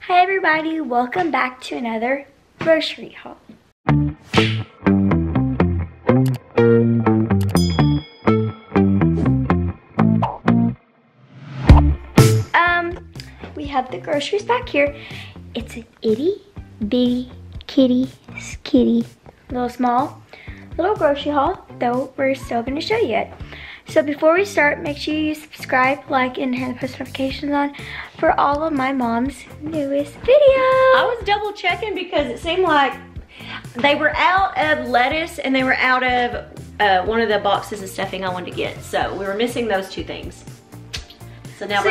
Hi everybody, welcome back to another grocery haul. We have the groceries back here. It's an itty bitty kitty little grocery haul, though we're still gonna show you it. So before we start, make sure you subscribe, like, and turn the post notifications on for all of my mom's newest videos. I was double checking because it seemed like they were out of lettuce and they were out of one of the boxes of stuffing I wanted to get. So we were missing those two things. So now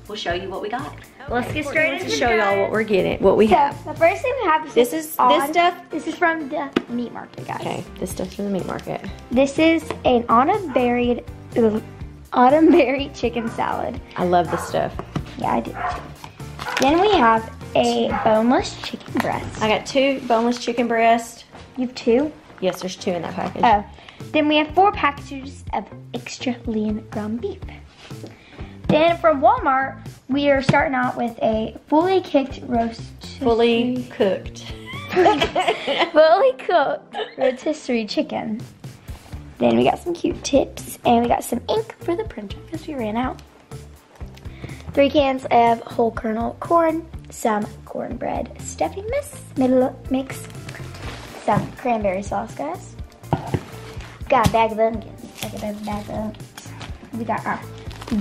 we'll show you what we got. Let's get straight into show y'all what we're getting, what we have. The first thing we have is this stuff. This is from the meat market, guys. Okay, this stuff's from the meat market. This is an autumn berry chicken salad. I love this stuff. Yeah, I do too. Then we have a boneless chicken breast. I got 2 boneless chicken breasts. You have 2? Yes, there's 2 in that package. Oh. Then we have 4 packages of extra lean ground beef. Then from Walmart, we are starting out with a fully cooked Fully cooked rotisserie chicken. Then we got some Q-tips and we got some ink for the printer because we ran out. 3 cans of whole kernel corn, some cornbread stuffing mix, some cranberry sauce, guys. Got a bag of onions, We got our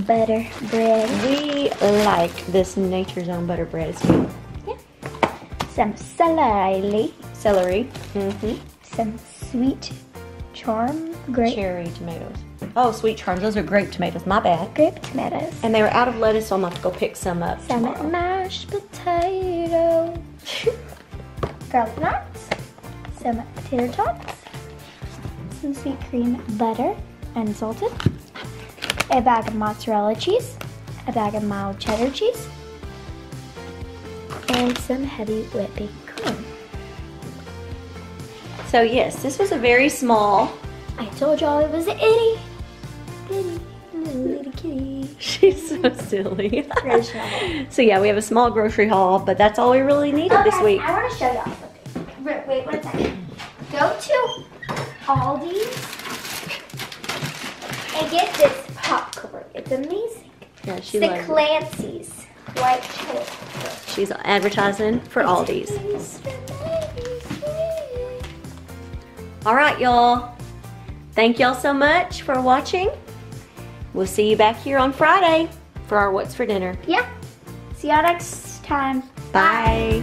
butter bread. We like this Nature's Own butter bread. It's good. Yeah. Some celery. Some sweet charm grape. Cherry tomatoes. Oh, sweet charms. Those are grape tomatoes. My bad. Grape tomatoes. And they were out of lettuce, so I'm going to have to go pick some up tomorrow. Some mashed potato. Garlic knots. Some tater tots. Some sweet cream butter, unsalted. A bag of mozzarella cheese. A bag of mild cheddar cheese. And some heavy whipping cream. So yes, this was a very small. I told y'all it was an itty little kitty. She's so silly. Grocery haul. So yeah, we have a small grocery haul, but that's all we really needed this week. I want to show y'all something. Wait 1 second. Go to Aldi's and get this popcorn. It's amazing. Yeah, she the loves Clancy's white chocolate. She's advertising for Aldi's. All right, y'all. Thank y'all so much for watching. We'll see you back here on Friday for our What's for Dinner. Yeah. See y'all next time. Bye.